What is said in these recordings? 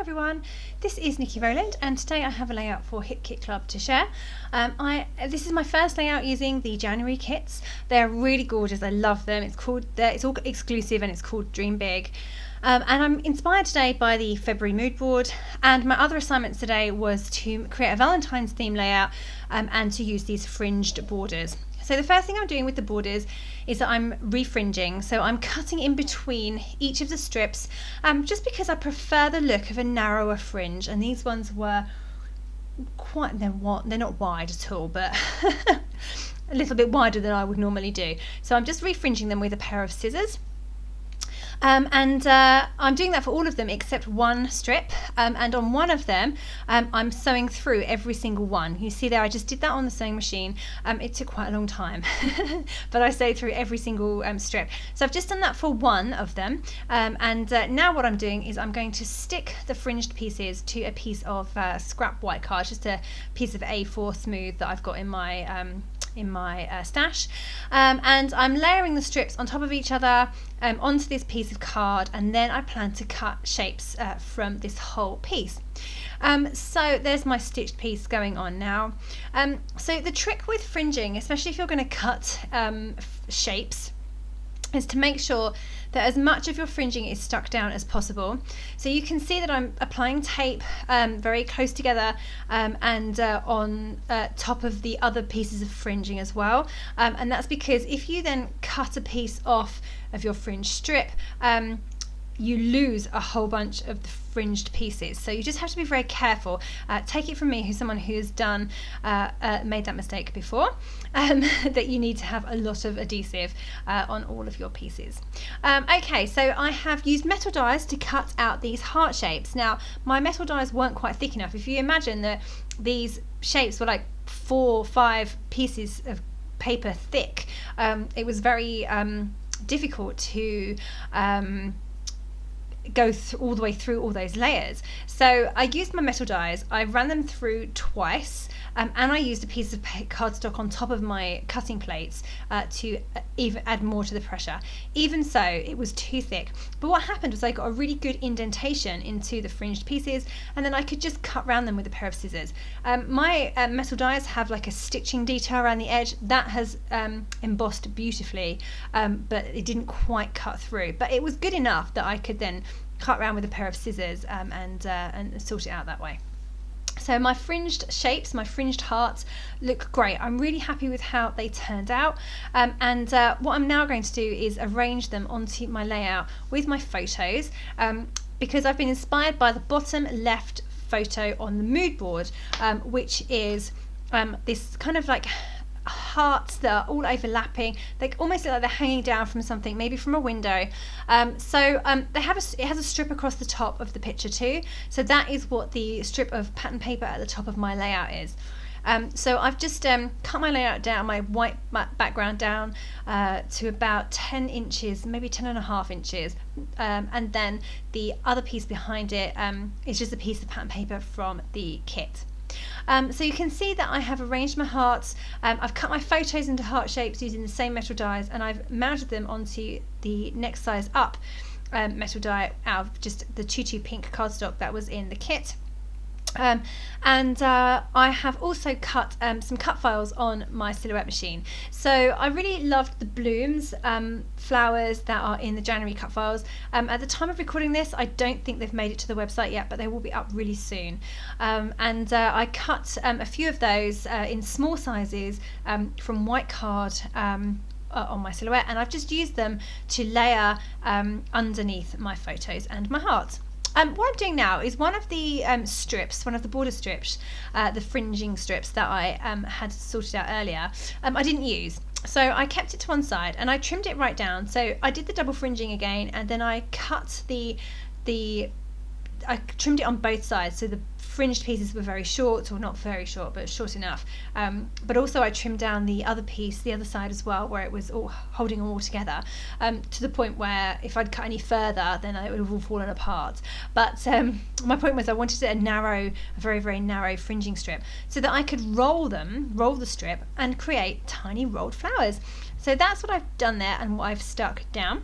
everyone, this is Nikki Rowland and today I have a layout for Hip Kit Club to share. This is my first layout using the January kits. They're really gorgeous, I love them. It's all exclusive and it's called Dream Big. And I'm inspired today by the February mood board, and my other assignment today was to create a Valentine's theme layout and to use these fringed borders. So the first thing I'm doing with the borders is that I'm refringing, so I'm cutting in between each of the strips just because I prefer the look of a narrower fringe, and these ones were they're not wide at all, but a little bit wider than I would normally do. So I'm just refringing them with a pair of scissors. I'm doing that for all of them except one strip, and on one of them I'm sewing through every single one. You see there, I just did that on the sewing machine. It took quite a long time but I sewed through every single strip. So I've just done that for one of them, now what I'm doing is I'm going to stick the fringed pieces to a piece of scrap white card, just a piece of A4 smooth that I've got in my stash, and I'm layering the strips on top of each other onto this piece of card, and then I plan to cut shapes from this whole piece. So there's my stitched piece going on now. So the trick with fringing, especially if you're going to cut shapes, is to make sure that as much of your fringing is stuck down as possible. So you can see that I'm applying tape very close together and on top of the other pieces of fringing as well, and that's because if you then cut a piece off of your fringe strip, you lose a whole bunch of the fringed pieces. So you just have to be very careful. Take it from me, who's someone who has made that mistake before, that you need to have a lot of adhesive on all of your pieces. Okay, so I have used metal dies to cut out these heart shapes. Now, my metal dies weren't quite thick enough. If you imagine that these shapes were like 4 or 5 pieces of paper thick, it was very difficult to go all the way through all those layers. So I used my metal dies, I ran them through twice, and I used a piece of cardstock on top of my cutting plates to even add more to the pressure. Even so, it was too thick. But what happened was I got a really good indentation into the fringed pieces, and then I could just cut around them with a pair of scissors. My metal dies have like a stitching detail around the edge that has embossed beautifully, but it didn't quite cut through. But it was good enough that I could then cut around with a pair of scissors and sort it out that way. So my fringed shapes, my fringed hearts look great. I'm really happy with how they turned out, and what I'm now going to do is arrange them onto my layout with my photos, because I've been inspired by the bottom left photo on the mood board, which is this kind of like hearts that are all overlapping. They almost look like they're hanging down from something, maybe from a window. It has a strip across the top of the picture too. So that is what the strip of pattern paper at the top of my layout is. So I've just cut my layout down, my white background down to about 10 inches, maybe 10.5 inches, and then the other piece behind it is just a piece of pattern paper from the kit. So you can see that I have arranged my hearts. I've cut my photos into heart shapes using the same metal dies, and I've mounted them onto the next size up metal die out of just the tutu pink cardstock that was in the kit. I have also cut some cut files on my silhouette machine. So I really loved the blooms, flowers that are in the January cut files. At the time of recording this, I don't think they've made it to the website yet, but they will be up really soon. I cut a few of those in small sizes from white card on my silhouette, and I've just used them to layer underneath my photos and my hearts. What I'm doing now is one of the strips, one of the border strips, the fringing strips that I had sorted out earlier, I didn't use. So I kept it to one side and I trimmed it right down. So I did the double fringing again, and then I cut I trimmed it on both sides, so the fringed pieces were very short, or not very short, but short enough. But also I trimmed down the other piece, the other side as well, where it was all holding them all together, to the point where if I'd cut any further, then it would have all fallen apart. But my point was I wanted a very, very narrow fringing strip, so that I could roll the strip, and create tiny rolled flowers. So that's what I've done there and what I've stuck down.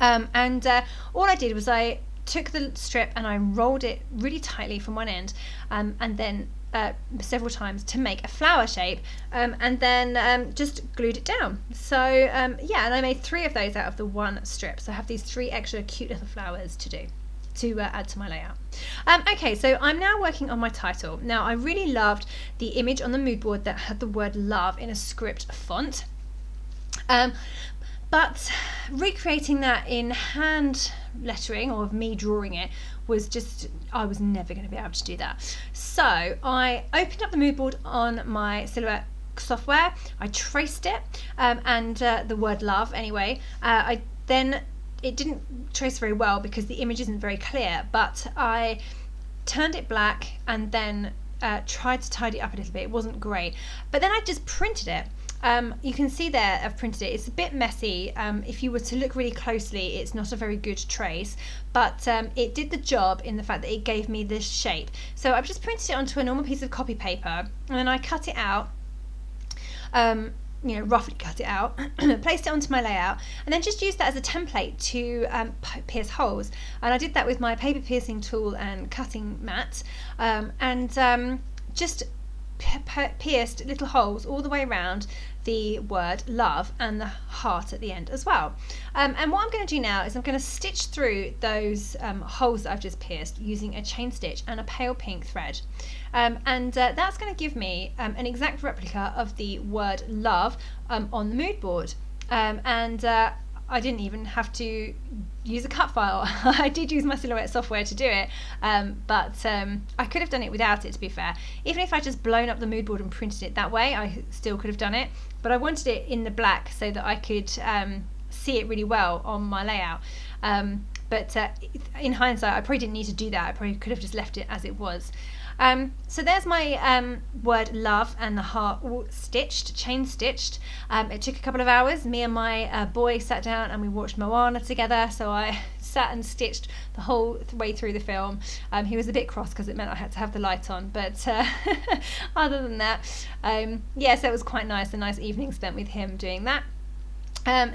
All I did was I took the strip and I rolled it really tightly from one end, and then several times to make a flower shape, and then just glued it down. So yeah, and I made 3 of those out of the one strip. So I have these 3 extra cute little flowers to add to my layout. Okay, so I'm now working on my title. Now I really loved the image on the mood board that had the word love in a script font. But recreating that in hand lettering, or of me drawing it, was just, I was never going to be able to do that. So I opened up the mood board on my Silhouette software, I traced it, and the word love anyway. It didn't trace very well because the image isn't very clear, but I turned it black and then tried to tidy it up a little bit. It wasn't great, but then I just printed it. You can see there I've printed it. It's a bit messy. If you were to look really closely, it's not a very good trace, but it did the job in the fact that it gave me this shape. So I've just printed it onto a normal piece of copy paper, and then I cut it out, roughly cut it out, placed it onto my layout, and then just used that as a template to pierce holes. And I did that with my paper piercing tool and cutting mat, and just pierced little holes all the way around the word love and the heart at the end as well. And what I'm going to do now is I'm going to stitch through those holes that I've just pierced using a chain stitch and a pale pink thread. And that's going to give me an exact replica of the word love on the mood board. I didn't even have to use a cut file. I did use my Silhouette software to do it, but I could have done it without it, to be fair. Even if I just blown up the mood board and printed it that way, I still could have done it, but I wanted it in the black so that I could see it really well on my layout. But in hindsight, I probably didn't need to do that. I probably could have just left it as it was. So there's my word love and the heart all stitched, chain stitched. It took a couple of hours. Me and my boy sat down and we watched Moana together. So I sat and stitched the whole way through the film. He was a bit cross because it meant I had to have the light on, but other than that, yeah, so it was quite nice, a nice evening spent with him doing that.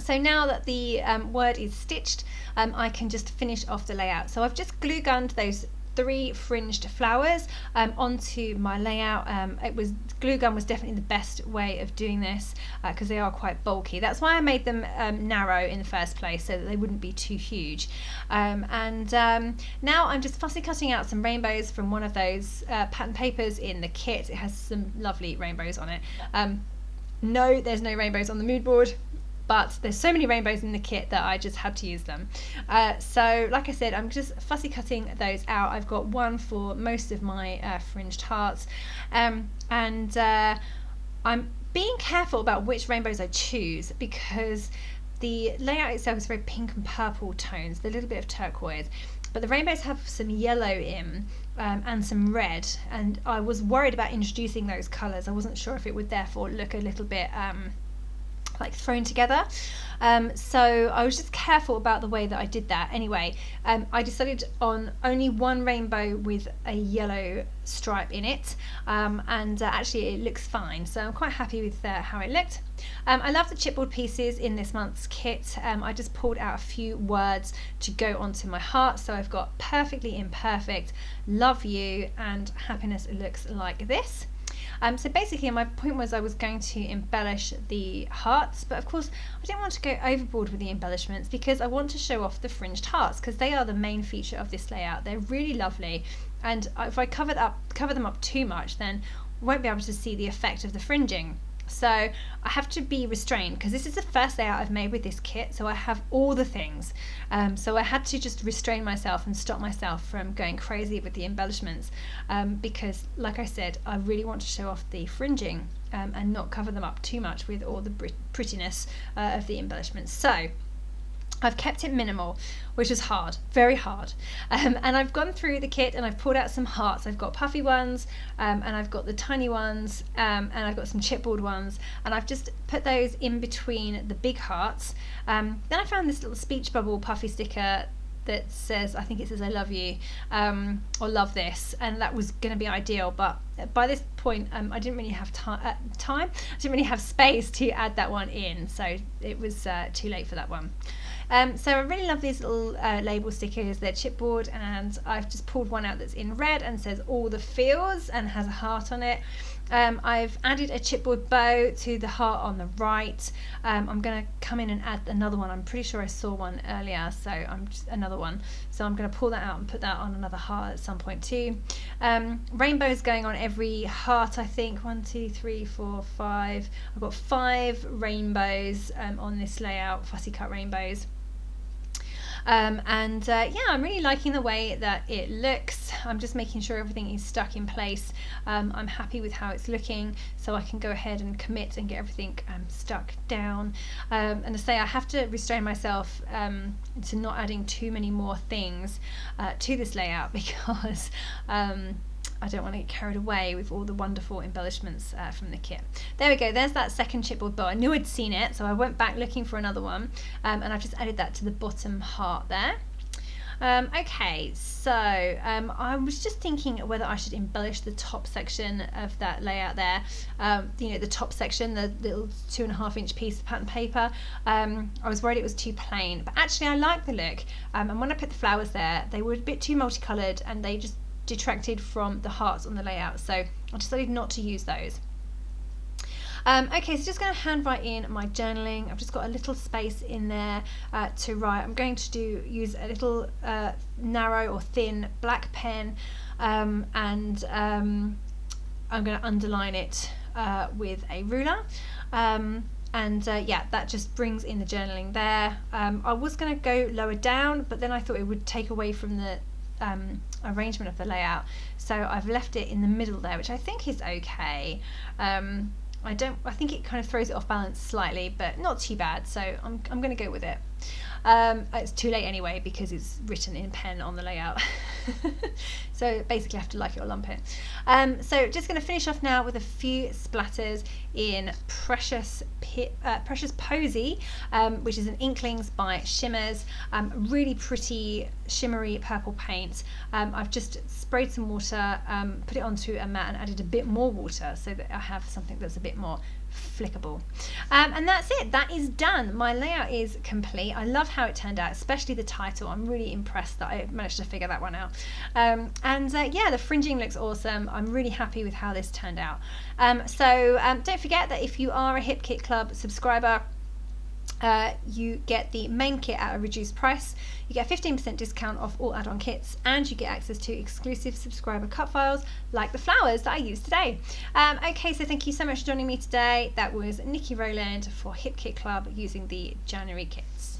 So now that the word is stitched, I can just finish off the layout. So I've just glue gunned those 3 fringed flowers onto my layout. Glue gun was definitely the best way of doing this because they are quite bulky. That's why I made them narrow in the first place, so that they wouldn't be too huge. Now I'm just fussy cutting out some rainbows from one of those pattern papers in the kit. It has some lovely rainbows on it. No, there's no rainbows on the mood board, but there's so many rainbows in the kit that I just had to use them. So like I said, I'm just fussy cutting those out. I've got one for most of my fringed hearts, and I'm being careful about which rainbows I choose because the layout itself is very pink and purple tones, a little bit of turquoise, but the rainbows have some yellow in and some red, and I was worried about introducing those colours. I wasn't sure if it would therefore look a little bit like thrown together, so I was just careful about the way that I did that. Anyway, I decided on only one rainbow with a yellow stripe in it, and actually it looks fine, so I'm quite happy with how it looked. I love the chipboard pieces in this month's kit. I just pulled out a few words to go onto my heart, so I've got perfectly imperfect, love you, and happiness. It looks like this. So basically my point was I was going to embellish the hearts, but of course I don't want to go overboard with the embellishments because I want to show off the fringed hearts because they are the main feature of this layout. They're really lovely, and if I cover them up too much, then I won't be able to see the effect of the fringing. So I have to be restrained because this is the first layout I've made with this kit, so I have all the things. So I had to just restrain myself and stop myself from going crazy with the embellishments because, like I said, I really want to show off the fringing and not cover them up too much with all the prettiness of the embellishments. So I've kept it minimal, which is hard, very hard, and I've gone through the kit and I've pulled out some hearts. I've got puffy ones, and I've got the tiny ones, and I've got some chipboard ones, and I've just put those in between the big hearts. Then I found this little speech bubble puffy sticker that says, I think it says I love you, or love this, and that was going to be ideal, but by this point I didn't really have time, I didn't really have space to add that one in, so it was too late for that one. So I really love these little label stickers. They're chipboard, and I've just pulled one out that's in red and says all the feels and has a heart on it. I've added a chipboard bow to the heart on the right. I'm going to come in and add another one. I'm pretty sure I saw one earlier, so I'm just another one. So I'm going to pull that out and put that on another heart at some point too. Rainbows going on every heart, I think. 1, 2, 3, 4, 5. I've got 5 rainbows on this layout, fussy cut rainbows. Yeah, I'm really liking the way that it looks. I'm just making sure everything is stuck in place. I'm happy with how it's looking, so I can go ahead and commit and get everything stuck down. And to say, I have to restrain myself to not adding too many more things to this layout, because I don't want to get carried away with all the wonderful embellishments from the kit. There we go, there's that second chipboard bow. I knew I'd seen it, so I went back looking for another one, and I've just added that to the bottom heart there. Okay, so I was just thinking whether I should embellish the top section of that layout there. You know, the top section, the little 2.5 inch piece of pattern paper. I was worried it was too plain, but actually I like the look. And when I put the flowers there, they were a bit too multicoloured, and they just detracted from the hearts on the layout, so I decided not to use those. Okay, so just going to handwrite in my journaling. I've just got a little space in there to write. I'm going to use a little narrow or thin black pen, and I'm going to underline it with a ruler. Yeah, that just brings in the journaling there. I was going to go lower down, but then I thought it would take away from the arrangement of the layout, so I've left it in the middle there, which I think is okay. I think it kind of throws it off balance slightly, but not too bad, so I'm going to go with it. It's too late anyway, because it's written in pen on the layout. So basically I have to like it or lump it. So just going to finish off now with a few splatters in Precious Posy, which is an Inklings by Shimmers. Really pretty shimmery purple paint. I've just sprayed some water, put it onto a mat and added a bit more water so that I have something that's a bit more flickable. And that's it, that is done. My layout is complete. I love how it turned out, especially the title. I'm really impressed that I managed to figure that one out. Yeah, the fringing looks awesome. I'm really happy with how this turned out. Don't forget that if you are a Hip Kit Club subscriber, you get the main kit at a reduced price. You get a 15% discount off all add-on kits, and you get access to exclusive subscriber cut files like the flowers that I used today. Okay, so thank you so much for joining me today. That was Nikki Rowland for Hip Kit Club using the January kits.